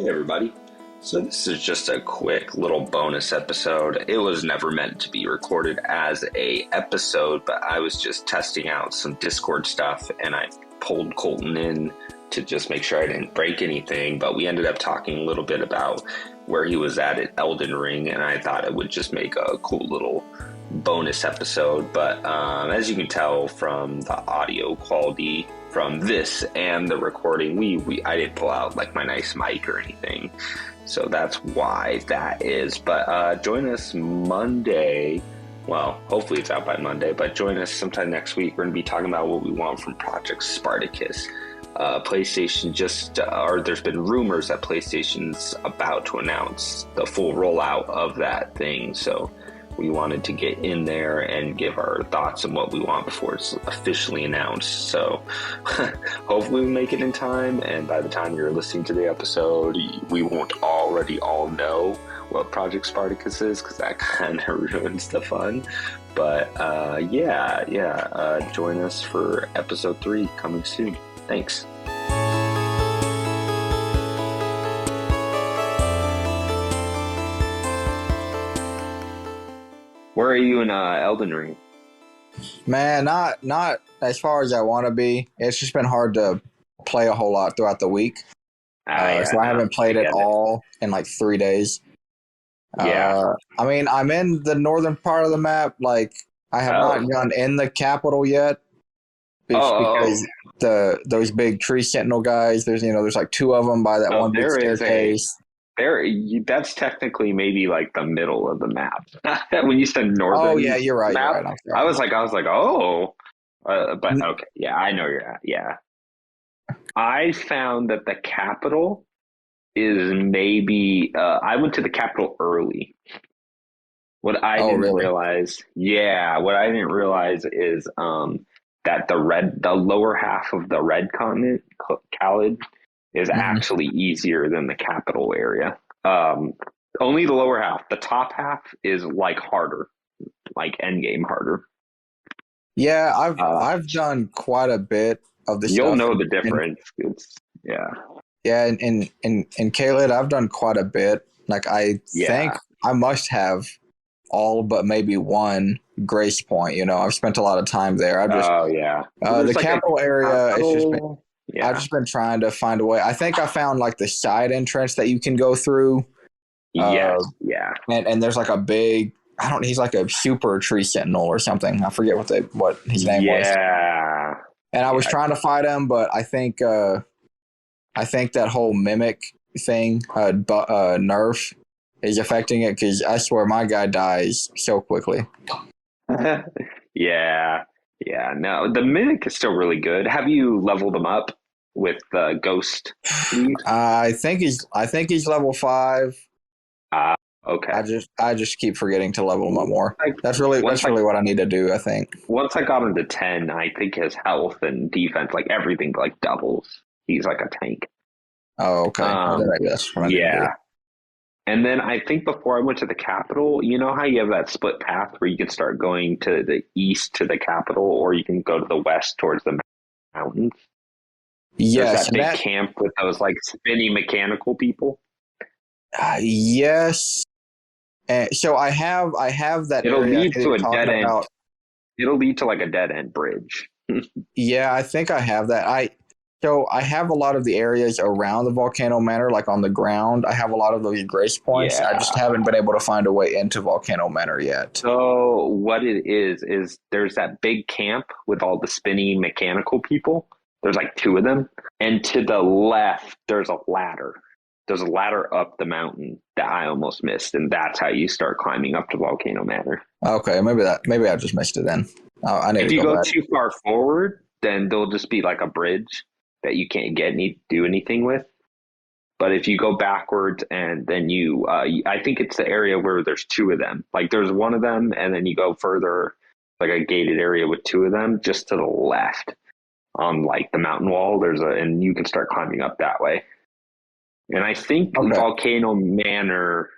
Hey everybody. So this is just a quick little bonus episode. It was never meant to be recorded as a episode, but I was just testing out some Discord stuff and I pulled Colton in to just make sure I didn't break anything, but we ended up talking a little bit about where he was at Elden Ring, and I thought it would just make a cool little bonus episode. But as you can tell from the audio quality from this and the recording, I didn't pull out like my nice mic or anything, so that's why that is. But join us Monday. Well, hopefully it's out by Monday, but join us sometime next week. We're going to be talking about what we want from Project Spartacus. PlayStation there's been rumors that PlayStation's about to announce the full rollout of that thing, so we wanted to get in there and give our thoughts on what we want before it's officially announced. So hopefully we make it in time, and by the time you're listening to the episode, we won't already all know what Project Spartacus is, because that kind of ruins the fun. But join us for episode 3 coming soon. Thanks. Where are you in Elden Ring? Man, not as far as I want to be. It's just been hard to play a whole lot throughout the week. So I haven't played it all in like 3 days. I mean, I'm in the northern part of the map. Like, I have not gone in the capital yet. Because those big tree sentinel guys, there's like 2 of them by that one big staircase. That's technically maybe like the middle of the map. When you said northern, oh yeah, you're right. Map, you're right. I was like, but okay, yeah, I know you're at. Yeah, I found that the capital is maybe. I went to the capital early. What I didn't realize is that the lower half of the red continent, Khalid, is actually easier than the capital area. Only the lower half. The top half is like harder, like endgame harder. Yeah, I've done quite a bit of the You'll stuff. know the difference. Yeah, in Khalid, I've done quite a bit. Like, I think I must have all but maybe one grace point. I've spent a lot of time there. The capital area. It's just been. Yeah. I've just been trying to find a way. I think I found like the side entrance that you can go through. Yeah. And there's like a big. He's like a super tree sentinel or something. I forget what his name was. Yeah. And I was trying to fight him, but I think that whole mimic thing, nerf, is affecting it, because I swear my guy dies so quickly. Yeah. No, the mimic is still really good. Have you leveled him up with the ghost? I think he's level 5. Okay. I just keep forgetting to level him up more. That's really what I need to do, I think. Once I got him to 10, I think his health and defense, like everything, like doubles. He's like a tank. Oh, okay. I guess what I need to do. And then I think before I went to the capital, you know how you have that split path where you can start going to the east to the capital, or you can go to the west towards the mountains? Yes. There's that big camp with those like spinny mechanical people? Yes. So I have that. It'll area lead to a dead end. It'll lead to like a dead end bridge. Yeah, I think I have that. So I have a lot of the areas around the Volcano Manor, like on the ground. I have a lot of those grace points. Yeah. I just haven't been able to find a way into Volcano Manor yet. So what it is there's that big camp with all the spinny mechanical people. There's like 2 of them. And to the left, there's a ladder. There's a ladder up the mountain that I almost missed. And that's how you start climbing up to Volcano Manor. Okay, maybe I just missed it then. I need if you go too far forward, then there'll just be like a bridge that you can't do anything with. But if you go backwards and then I think it's the area where there's 2 of them. Like there's one of them, and then you go further, like a gated area with 2 of them, just to the left on like the mountain wall. And you can start climbing up that way. And I think Volcano Manor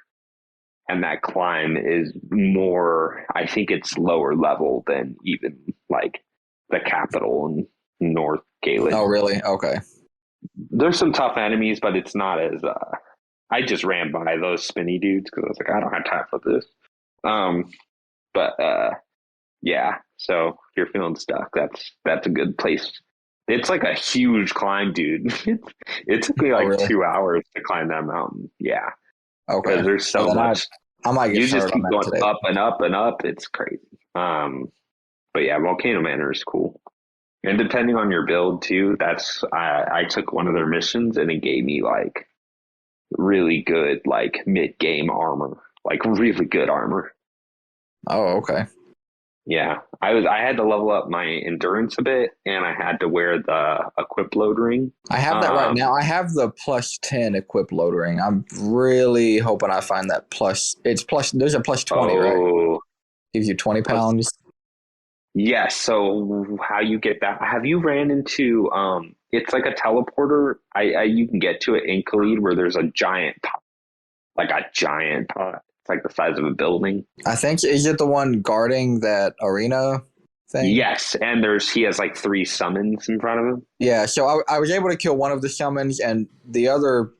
and that climb is more, I think it's lower level than even like the capital and North Galen. Oh, really? Okay. There's some tough enemies, but it's not as I just ran by those spinny dudes because I was like, I don't have time for this. Um, but yeah. So if you're feeling stuck, that's a good place. It's like a huge climb, dude. It took me Oh, like really? 2 hours to climb that mountain. Yeah, Okay. because there's Well, so then much. I might get You just started on keep that going today. up and up and up. It's crazy. But yeah, Volcano Manor is cool. And depending on your build too, I took one of their missions and it gave me like really good like mid game armor, like really good armor. Oh, okay. Yeah, I had to level up my endurance a bit, and I had to wear the equip load ring. I have that right now. I have the +10 equip load ring. I'm really hoping I find that plus. It's plus. There's a +20, right? Oh, Gives you 20 plus pounds. yes. So how you get that? Have you ran into It's like a teleporter. You can get to it in Khalid where there's a giant pot, like a giant pot. It's like the size of a building. I think, is it the one guarding that arena thing? Yes, and he has like three summons in front of him. Yeah. So I was able to kill one of the summons, and the other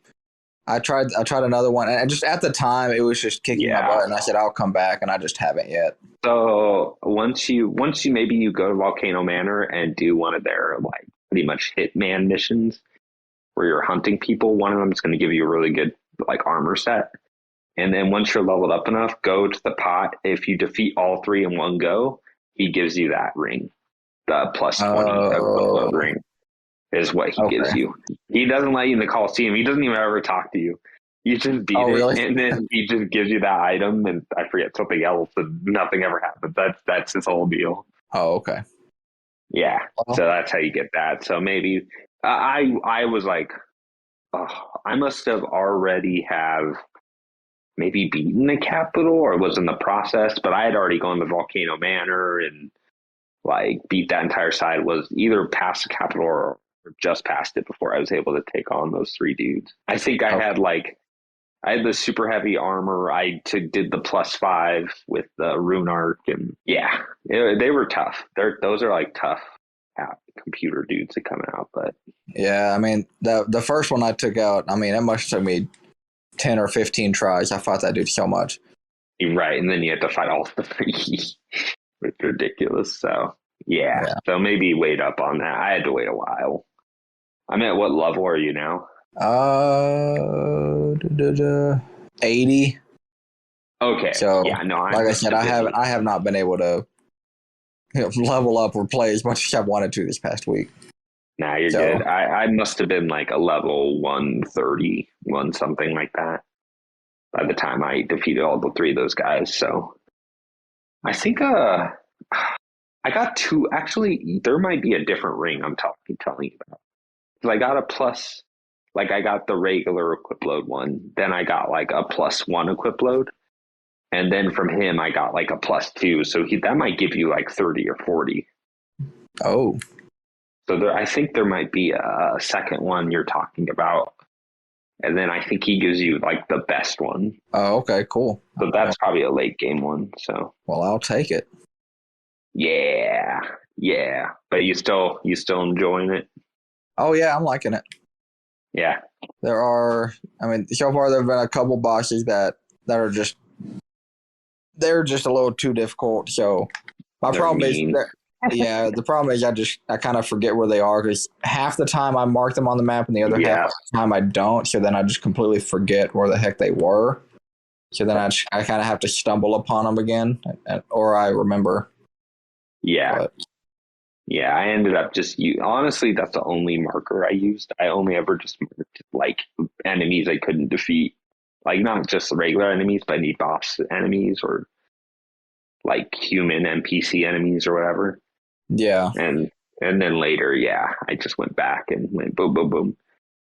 I tried another one, and just at the time it was just kicking my Yeah. butt, and I said I'll come back, and I just haven't yet. So once you maybe you go to Volcano Manor and do one of their like pretty much hitman missions where you're hunting people, one of them is going to give you a really good like armor set. And then once you're leveled up enough, go to the pot. If you defeat all three in one go, he gives you that ring. The +20 equivalent Oh, ring is what he gives okay. you. He doesn't let you in the Coliseum. He doesn't even ever talk to you. You just beat Oh, it, really? and then he just gives you that item, and I forget something else, and nothing ever happens. That's his whole deal. Oh, okay. Yeah, Well, so that's how you get that. So maybe I was like, oh, I must have already have maybe beaten the capital or was in the process, but I had already gone to Volcano Manor and like beat that entire side. Was either past the capital or just past it before I was able to take on those three dudes. I think okay. I had the super heavy armor. Did the +5 with the rune arc, and yeah, they were tough. Those are like tough computer dudes that come out, but Yeah, I mean the first one I took out. I mean, it must have took me 10 or 15 tries. I fought that dude so much. you're right. And then you have to fight all three. It's ridiculous. So yeah, Yeah. so maybe wait up on that. I had to wait a while. I mean, what level are you now? 80. Okay, So, yeah, no, I like I must said, have been. I have not been able to level up or play as much as I wanted to this past week. Nah, you're So, good. I must have been like a level 130, something like that by the time I defeated all the three of those guys. So I think I got two. Actually, there might be a different ring I'm telling you about. 'Cause I got a plus, like I got the regular equip load one. Then I got like a +1 equip load, and then from him I got like a +2. So that might give you like 30 or 40. oh, So I think there might be a second one you're talking about, and then I think he gives you like the best one. oh, okay, cool. So that's probably a late game one. So Well, I'll take it. yeah, yeah. But you still enjoying it? Oh yeah, I'm liking it. Yeah. There are, I mean, so far there have been a couple bosses that are just they're just a little too difficult. So my They're problem is mean. that yeah, the problem is I kind of forget where they are because half the time I mark them on the map and the other half Yeah. of the time I don't. So then I just completely forget where the heck they were. So then I kind of have to stumble upon them again, or I remember. Yeah. But Yeah. I ended up honestly, that's the only marker I used. I only ever just marked like enemies I couldn't defeat. Like not just regular enemies, but any boss enemies or like human NPC enemies or whatever. yeah, And and then later, yeah, I just went back and went boom, boom, boom.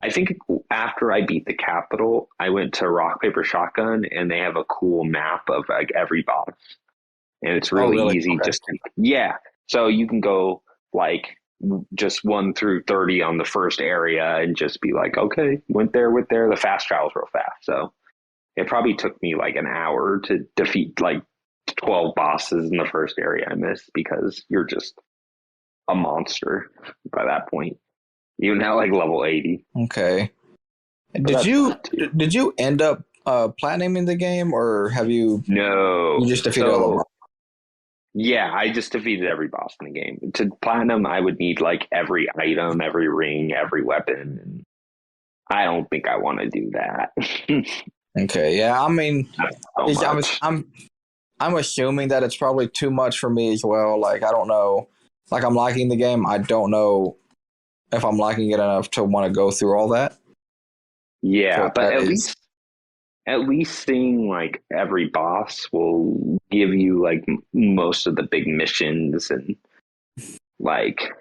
I think after I beat the capital, I went to Rock Paper Shotgun, and they have a cool map of like every boss, and it's oh really really? easy. Okay. Yeah, so you can go like just 1 through 30 on the first area, and just be like, okay, went there. The fast travel's real fast, so it probably took me like an hour to defeat like 12 bosses in the first area I missed because you're just a monster by that point. Even at like level 80. Okay. Did you end up platinuming the game, or have you No. just defeated all the boss? Yeah, I just defeated every boss in the game. To platinum, I would need like every item, every ring, every weapon. And I don't think I want to do that. Okay, yeah. I mean, So I'm assuming that it's probably too much for me as well. Like I don't know. Like I'm liking the game. I don't know if I'm liking it enough to want to go through all that. yeah, So but that is at least seeing like every boss will give you like most of the big missions and like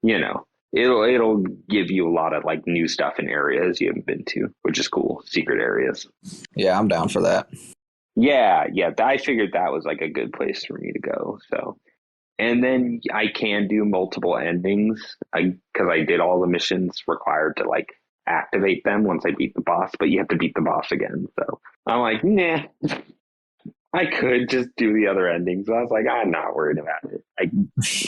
it'll give you a lot of like new stuff in areas you haven't been to, which is cool. Secret areas. yeah, I'm down for that. Yeah, I figured that was like a good place for me to go. So, and then I can do multiple endings because I did all the missions required to like activate them once I beat the boss, but you have to beat the boss again. So I'm like, nah, I could just do the other endings. I was like, I'm not worried about it.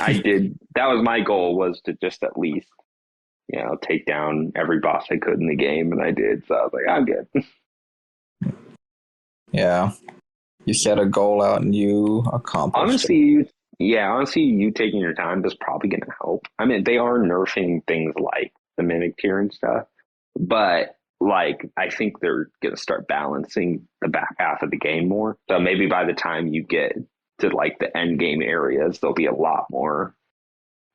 I did. That was my goal, was to just at least take down every boss I could in the game, and I did. So I was like, I'm good. Yeah, you set a goal out and you accomplished it. Honestly, you taking your time is probably going to help. I mean, they are nerfing things like the mimic tier and stuff, but like I think they're going to start balancing the back half of the game more. So maybe by the time you get to like the end game areas, they'll be a lot more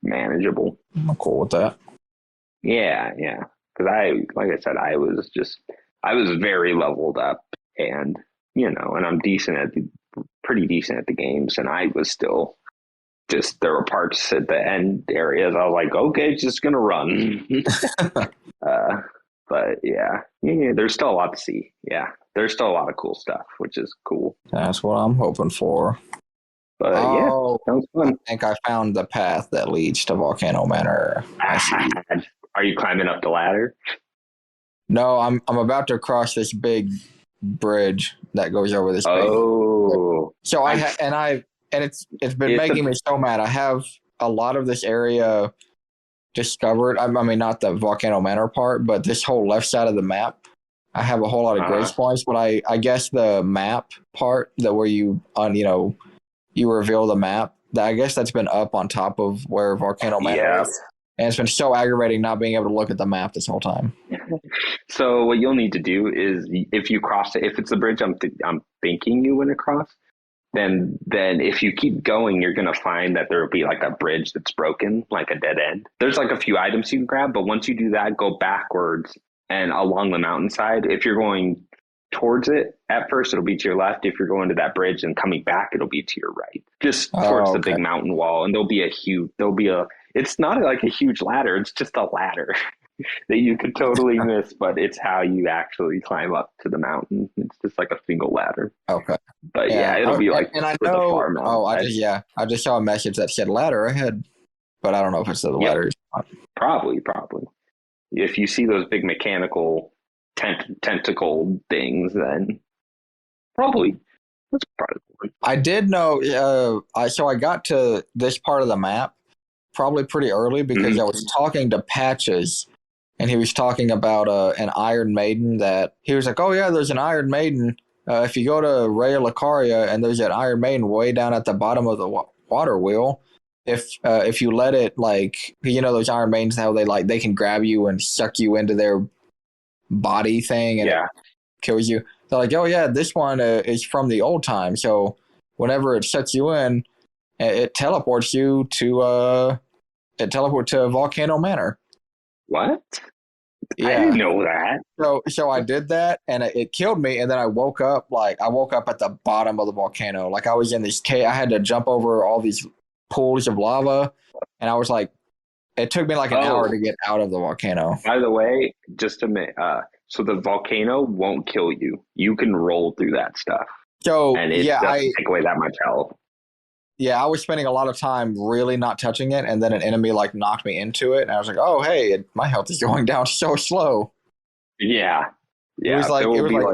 manageable. I'm cool with that. Yeah. Because like I said, I was very leveled up, and and I'm pretty decent at the games, and I was still just, there were parts at the end areas I was like, okay, just gonna run. But yeah, there's still a lot to see. Yeah, there's still a lot of cool stuff, which is cool. That's what I'm hoping for. But yeah, sounds fun. I think I found the path that leads to Volcano Manor. I see. Are you climbing up the ladder? No, I'm about to cross this big bridge that goes over this. Oh, big. So it's been making me so mad. I have a lot of this area discovered. I mean, not the Volcano Manor part, but this whole left side of the map. I have a whole lot of grace points, but I guess the map part, that where you reveal the map, I guess that's been up on top of where Volcano Manor is. And it's been so aggravating not being able to look at the map this whole time. So what you'll need to do is, if you cross it, if it's the bridge I'm thinking you went across, then if you keep going, you're going to find that there will be like a bridge that's broken, like a dead end. There's like a few items you can grab, but once you do that, go backwards and along the mountainside. If you're going towards it, at first it'll be to your left. If you're going to that bridge and coming back, it'll be to your right, just towards the big mountain wall. And it's not like a huge ladder, it's just a ladder that you could totally miss, but it's how you actually climb up to the mountain. It's just like a single ladder. Okay. But yeah, it'll be like, and I know, I just saw a message that said ladder ahead, but I don't know if it's the ladder. Probably. If you see those big mechanical tentacle things, then probably that's probably the one. I did know. So I got to this part of the map probably pretty early because I was talking to Patches, and he was talking about an Iron Maiden. That he was like, "Oh yeah, there's an Iron Maiden. If you go to Raya Lucaria, and there's an Iron Maiden way down at the bottom of the water wheel. If you let it, like, those Iron Maidens, how they can grab you and suck you into their body thing, and it kills you. They're like, oh yeah, this one is from the old time. So whenever it sucks you in, it teleports you to Volcano Manor. What? Yeah. I didn't know that. So I did that, and it killed me. And then I woke up at the bottom of the volcano. Like I was in this cave. I had to jump over all these pools of lava, and I was like, it took me like an hour to get out of the volcano. By the way, just a minute. So the volcano won't kill you. You can roll through that stuff. So and it doesn't take away that much health. Yeah, I was spending a lot of time really not touching it, and then an enemy knocked me into it, and I was like, "Oh, hey, my health is going down so slow." Yeah. It was like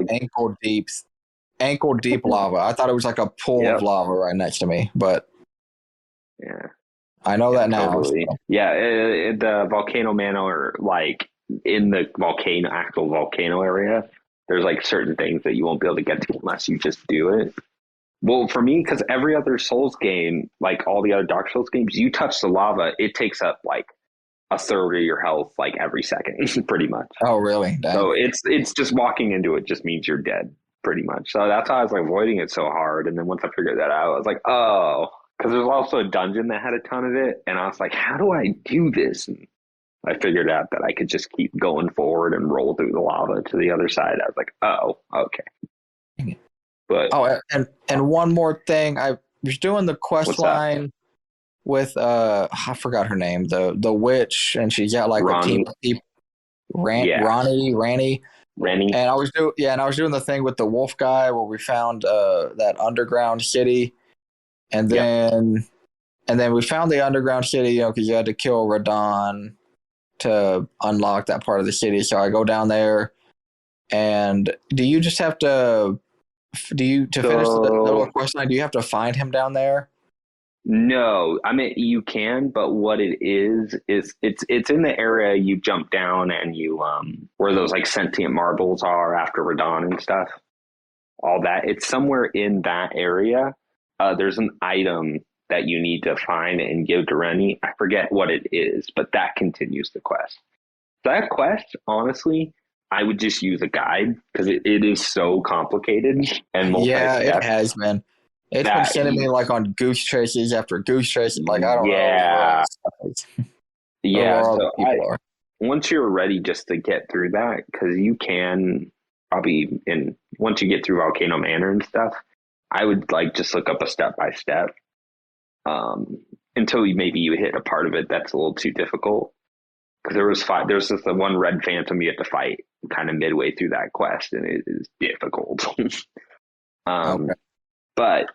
ankle deep lava. I thought it was like a pool of lava right next to me, but I know that now. Totally. So. Yeah, the Volcano Manor, in the actual volcano area, there's like certain things that you won't be able to get to unless you just do it. Well, for me, because every other Souls game, like all the other Dark Souls games, you touch the lava, it takes up like a third of your health like every second, pretty much. Oh, really? Dang. So it's just walking into it just means you're dead, pretty much. So that's why I was like avoiding it so hard. And then once I figured that out, I was like, oh, because there's also a dungeon that had a ton of it, and I was like, how do I do this? And I figured out that I could just keep going forward and roll through the lava to the other side. I was like, oh, okay. But and one more thing, I was doing the quest line with I forgot her name, the witch, and she's got like a team of people. Ranny. And I was doing the thing with the wolf guy where we found that underground city, and then we found the underground city, because you had to kill Radon to unlock that part of the city. So I go down there, and do you just have to finish the little quest line? Do you have to find him down there? No, I mean you can, but what it is it's in the area you jump down and you where those like sentient marbles are after Radon and stuff. All that, it's somewhere in that area. There's an item that you need to find and give to Rennie. I forget what it is, but that continues the quest. That quest, honestly, I would just use a guide because it is so complicated and multi-step. Yeah, it has been. It's been sending me like on goose chases after goose chases. Like, I don't know. Yeah. So once you're ready just to get through that, because you can probably, once you get through Volcano Manor and stuff, I would like just look up a step by step until maybe you hit a part of it that's a little too difficult. Because there's just the one red phantom you have to fight kind of midway through that quest, and it is difficult. Okay. But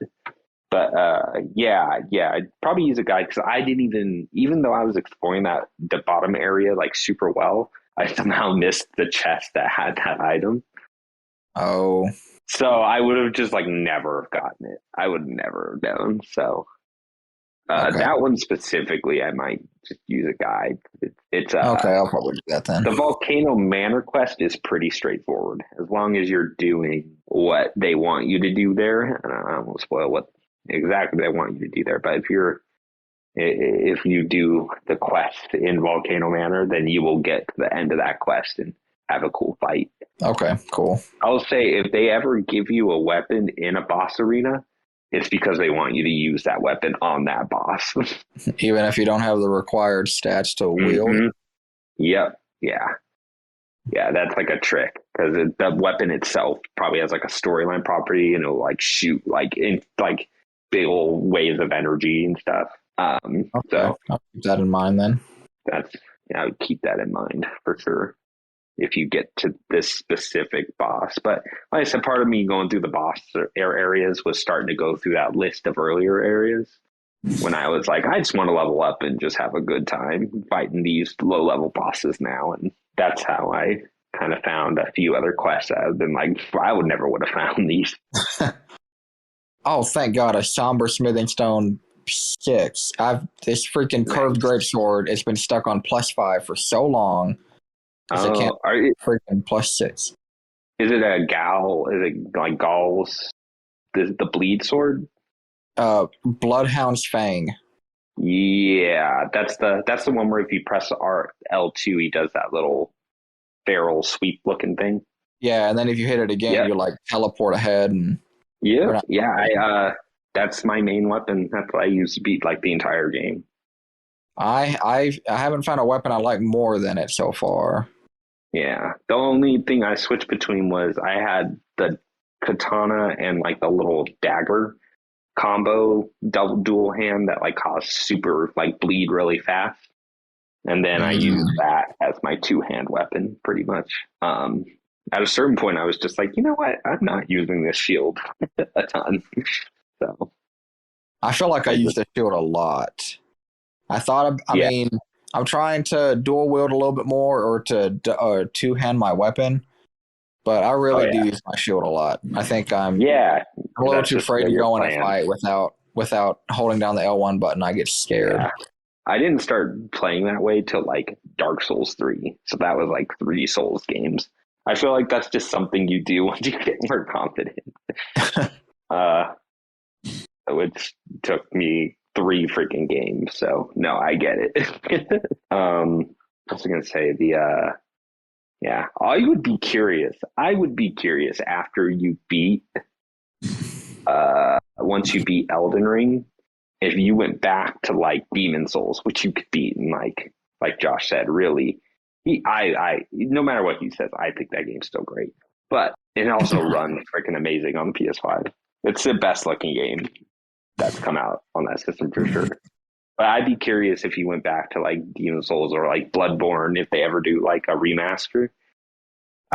I'd probably use a guide because I didn't even though I was exploring the bottom area like super well, I somehow missed the chest that had that item. Oh. So I would have just like never gotten it. I would never have known. So that one specifically, I might just use a guide. It's okay. I'll probably do that then. The Volcano Manor quest is pretty straightforward as long as you're doing what they want you to do there. I won't spoil what exactly they want you to do there, but if you do the quest in Volcano Manor, then you will get to the end of that quest and have a cool fight. Okay, cool. I'll say if they ever give you a weapon in a boss arena, it's because they want you to use that weapon on that boss. Even if you don't have the required stats to wield? Mm-hmm. Yep. Yeah. Yeah, that's like a trick because the weapon itself probably has like a storyline property and it'll like shoot like in like big old waves of energy and stuff. Okay. So I'll keep that in mind then. I would keep that in mind for sure if you get to this specific boss. But like I said, part of me going through the boss areas was starting to go through that list of earlier areas when I was like, I just want to level up and just have a good time fighting these low level bosses now. And that's how I kind of found a few other quests that I've been like, I would have found these. Oh, thank God, a somber smithing stone 6. This freaking curved greatsword, it's been stuck on +5 for so long. I can't freaking +6. Is it a Gal? Is it like Gal's the bleed sword? Bloodhound's Fang. Yeah, that's the one where if you press L2, he does that little barrel sweep looking thing. Yeah, and then if you hit it again, you like teleport ahead and. That's my main weapon. That's what I use to beat like the entire game. I haven't found a weapon I like more than it so far. Yeah, the only thing I switched between was I had the katana and like the little dagger combo dual hand that like caused super like bleed really fast, and then I used that as my 2-hand weapon pretty much. At a certain point, I was just like, you know what? I'm not using this shield a ton. So I feel like I use the shield a lot. I mean, I'm trying to dual wield a little bit more or to 2-hand my weapon, but I really do use my shield a lot. I think I'm a little too afraid to go in a fight without holding down the L1 button. I get scared. I didn't start playing that way till like Dark Souls 3. So that was like 3 Souls games. I feel like that's just something you do once you get more confident. uh, which took me 3 freaking games. So no, I get it. I was gonna say yeah, I would be curious. I would be curious after you beat once you beat Elden Ring, if you went back to like Demon Souls, which you could beat, and like Josh said, really, I no matter what he says, I think that game's still great. But it also runs freaking amazing on the PS5. It's the best looking game that's come out on that system for sure. But I'd be curious if you went back to like Demon Souls or like Bloodborne, if they ever do like a remaster.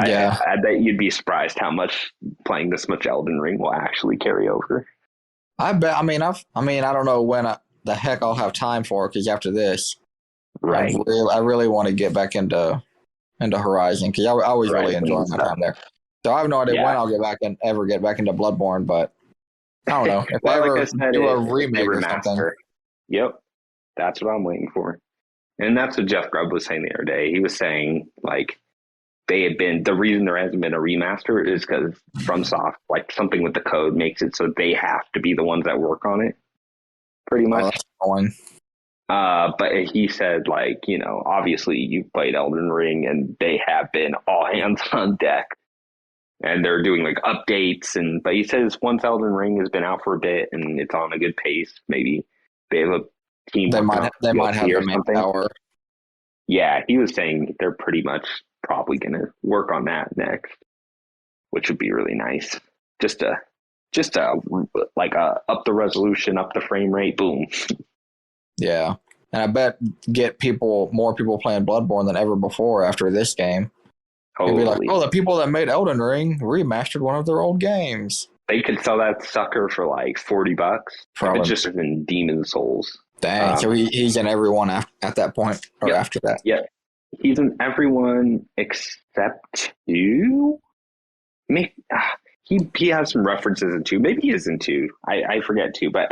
Yeah, I bet you'd be surprised how much playing this much Elden Ring will actually carry over. I bet. I mean, I don't know when the heck I'll have time for it because after this, Right. I really want to get back into Horizon because I was really enjoying my time there. So I have no idea when I'll ever get back into Bloodborne, but I don't know if well, they ever like I said, do a remake or something. Yep, that's what I'm waiting for, and that's what Jeff Grubb was saying the other day. He was saying like the reason there hasn't been a remaster is because FromSoft, like something with the code makes it so they have to be the ones that work on it, pretty much. But he said, like, obviously you've played Elden Ring and they have been all hands on deck and they're doing like updates. But he says once Elden Ring has been out for a bit and it's on a good pace, maybe they have a team. They might have the manpower. Yeah, he was saying they're pretty much probably going to work on that next, which would be really nice. Just up the resolution, up the frame rate, boom. Yeah, and I bet get more people playing Bloodborne than ever before after this game. It'd be like, oh, the people that made Elden Ring remastered one of their old games. They could sell that sucker for like $40. Probably. If it's just in Demon Souls. Dang, so he's in everyone at that point or after that. Yeah, he's in everyone except 2. He has some references in 2. Maybe he is in 2. I forget 2, but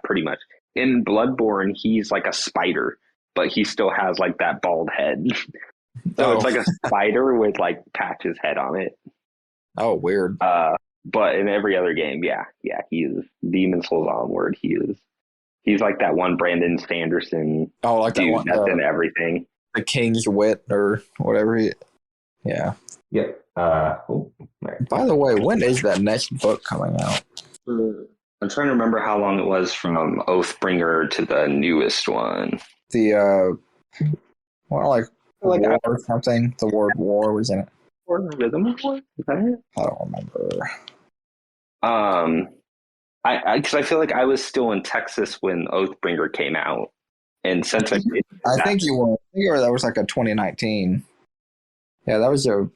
pretty much. In Bloodborne, he's like a spider, but he still has like that bald head. So it's like a spider with like Patch's head on it. Oh, weird. But in every other game, he is Demon Souls onward. He's like that one Brandon Sanderson. Oh, like dude that one that's in everything. The King's Wit or whatever. Yeah. Yep. By the way, when is that next book coming out? I'm trying to remember how long it was from Oathbringer to the newest one. The like war or something. The word war was in it. Or Rhythm of War? Is that it? I don't remember. Because I feel like I was still in Texas when Oathbringer came out, and since I think you were. That was like a 2019. Yeah, that was early.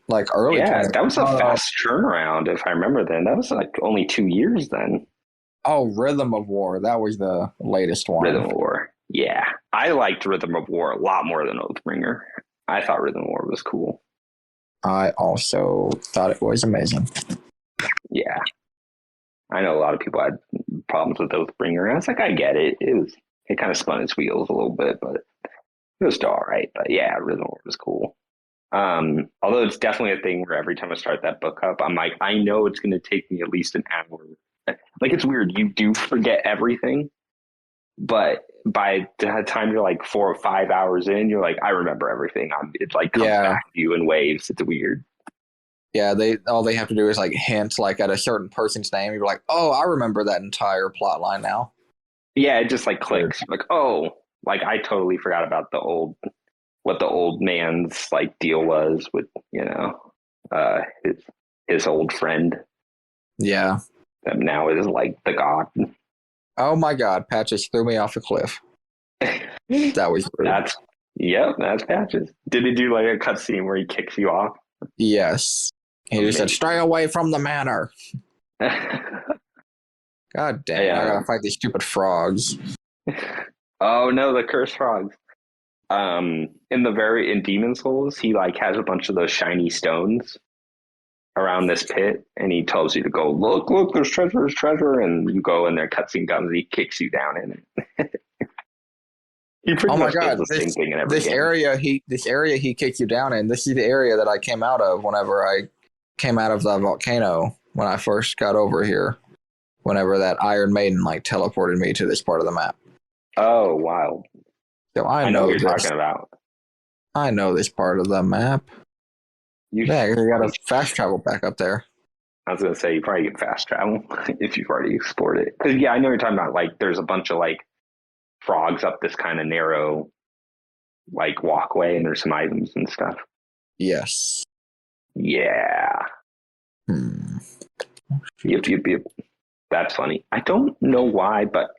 Yeah, that was a fast turnaround. If I remember, then that was like only 2 years then. Oh, Rhythm of War. That was the latest one. Rhythm of War. Yeah, I liked Rhythm of War a lot more than Oathbringer. I thought Rhythm of War was cool. I also thought it was amazing. Yeah. I know a lot of people had problems with Oathbringer. I was like, I get it. It kind of spun its wheels a little bit, but it was still all right. But yeah, Rhythm of War was cool. Although it's definitely a thing where every time I start that book up, I'm like, I know it's going to take me at least an hour. Like, it's weird. You do forget everything, but by the time you're like 4 or 5 hours in, you're like, I remember everything. It like comes back to you in waves. It's weird. Yeah, all they have to do is like hint like at a certain person's name. You're like, oh, I remember that entire plot line now. Yeah, it just like clicks. Like, oh, like I totally forgot about what the old man's like deal was with his old friend. Yeah, that now is like the god. Oh my God, Patches threw me off a cliff. That was rude. That's Patches. Did he do like a cutscene where he kicks you off? Yes. He just said, stay away from the manor. God damn, I gotta fight these stupid frogs. Oh no, the cursed frogs. In Demon Souls, he like has a bunch of those shiny stones around this pit, and he tells you to go, look, there's treasure, and you go in there, cutscene comes, he kicks you down in it. He pretty Oh my much does god! the same thing in every This game. area he kicked you down in. This is the area that I came out of whenever I came out of the volcano when I first got over here. Whenever that Iron Maiden like teleported me to this part of the map. Oh, wow. So I know what you're talking about. I know this part of the map. You got a fast travel back up there. I was going to say, you probably get fast travel if you've already explored it. Because, yeah, I know what you're talking about. Like, there's a bunch of, like, frogs up this kind of narrow, like, walkway, and there's some items and stuff. Yes. Yeah. Yep. That's funny. I don't know why, but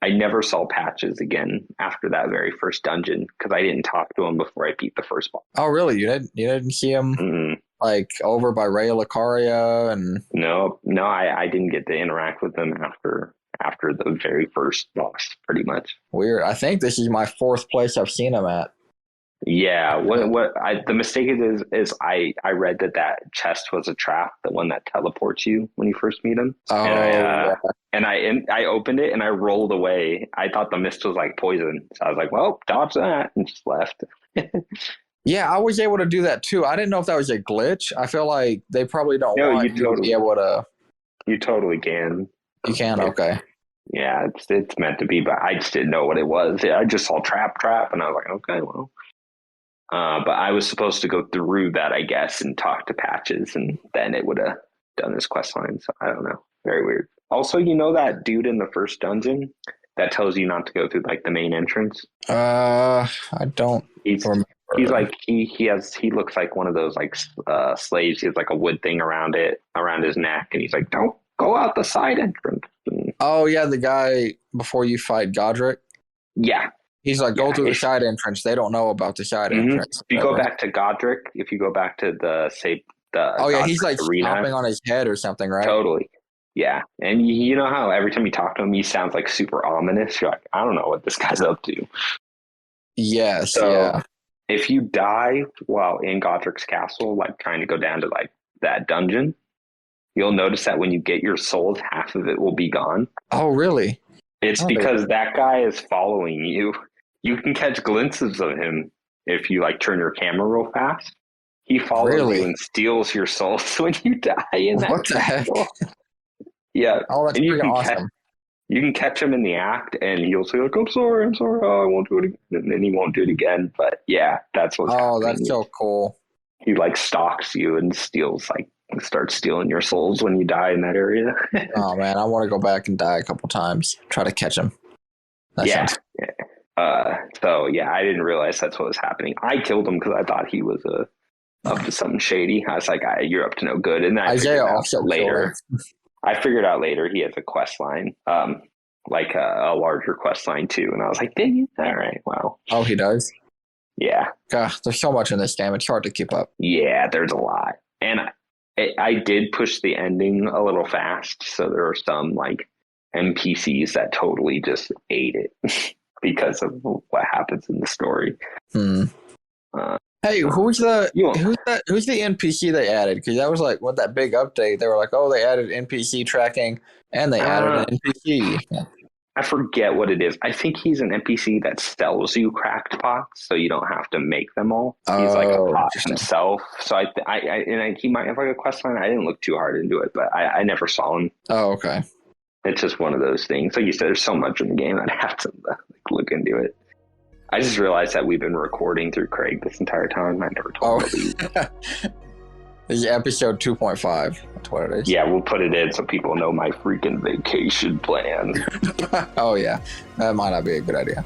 I never saw Patches again after that very first dungeon because I didn't talk to him before I beat the first boss. Oh, really? You didn't see him like over by Ray Lucaria and? No, I didn't get to interact with him after the very first boss, pretty much. Weird. I think this is my fourth place I've seen him at. Yeah, the mistake is I read that chest was a trap, the one that teleports you when you first meet him. Oh, and I opened it and I rolled away. I thought the mist was like poison, so I was like, "Well, dodge that," and just left. Yeah, I was able to do that too. I didn't know if that was a glitch. I feel like they probably don't want you to be able to. You totally can. You can, okay. Yeah, it's meant to be, but I just didn't know what it was. I just saw trap, and I was like, okay, well. But I was supposed to go through that, I guess, and talk to Patches, and then it would have done this quest line. So I don't know. Very weird. Also, you know that dude in the first dungeon that tells you not to go through like the main entrance? I don't. He's like he looks like one of those like slaves. He has like a wood thing around his neck, and he's like, "Don't go out the side entrance." Oh yeah, the guy before you fight Godric. Yeah. He's like, go through the side entrance. They don't know about the side entrance. If you go back to Godric, if you go back to he's like stomping on his head or something, right? Totally. Yeah. And you know how every time you talk to him, he sounds like super ominous. You're like, I don't know what this guy's up to. Yes. So yeah. If you die while in Godric's castle, like trying to go down to like that dungeon, you'll notice that when you get your souls, half of it will be gone. Oh, really? It's because that guy is following you. You can catch glimpses of him if you like turn your camera real fast. He follows you and steals your souls when you die in that. What the heck? Yeah. Oh, that's pretty awesome. You can catch him in the act, and he'll say like, "I'm sorry. Oh, I won't do it again," and then he won't do it again. But yeah, that's what's happening. That's so cool. He like stalks you and starts stealing your souls when you die in that area. Oh man, I want to go back and die a couple times. Try to catch him. So yeah, I didn't realize that's what was happening. I killed him because I thought he was up to something shady. I was like, "You're up to no good." And then Isaiah also later. I figured out later he has a quest line, like a larger quest line too. And I was like, "Dang it! All right, wow." Oh, he does. Yeah. Gosh, there's so much in this game. It's hard to keep up. Yeah, there's a lot, and I did push the ending a little fast, so there are some like NPCs that totally just ate it because of what happens in the story. Hey, who's the NPC they added? Because that was like that big update. They were like, oh, they added NPC tracking and they added an NPC. Yeah. I forget what it is. I think he's an NPC that sells you cracked pots, so you don't have to make them all. He's like a pot himself. So he might have like a quest line. I didn't look too hard into it, but I never saw him. Oh, okay. It's just one of those things. Like you said, there's so much in the game that I have to look into it. I just realized that we've been recording through Craig this entire time. I never told him. This is episode 2.5. That's what it is. Yeah, we'll put it in so people know my freaking vacation plan. Oh, yeah. That might not be a good idea.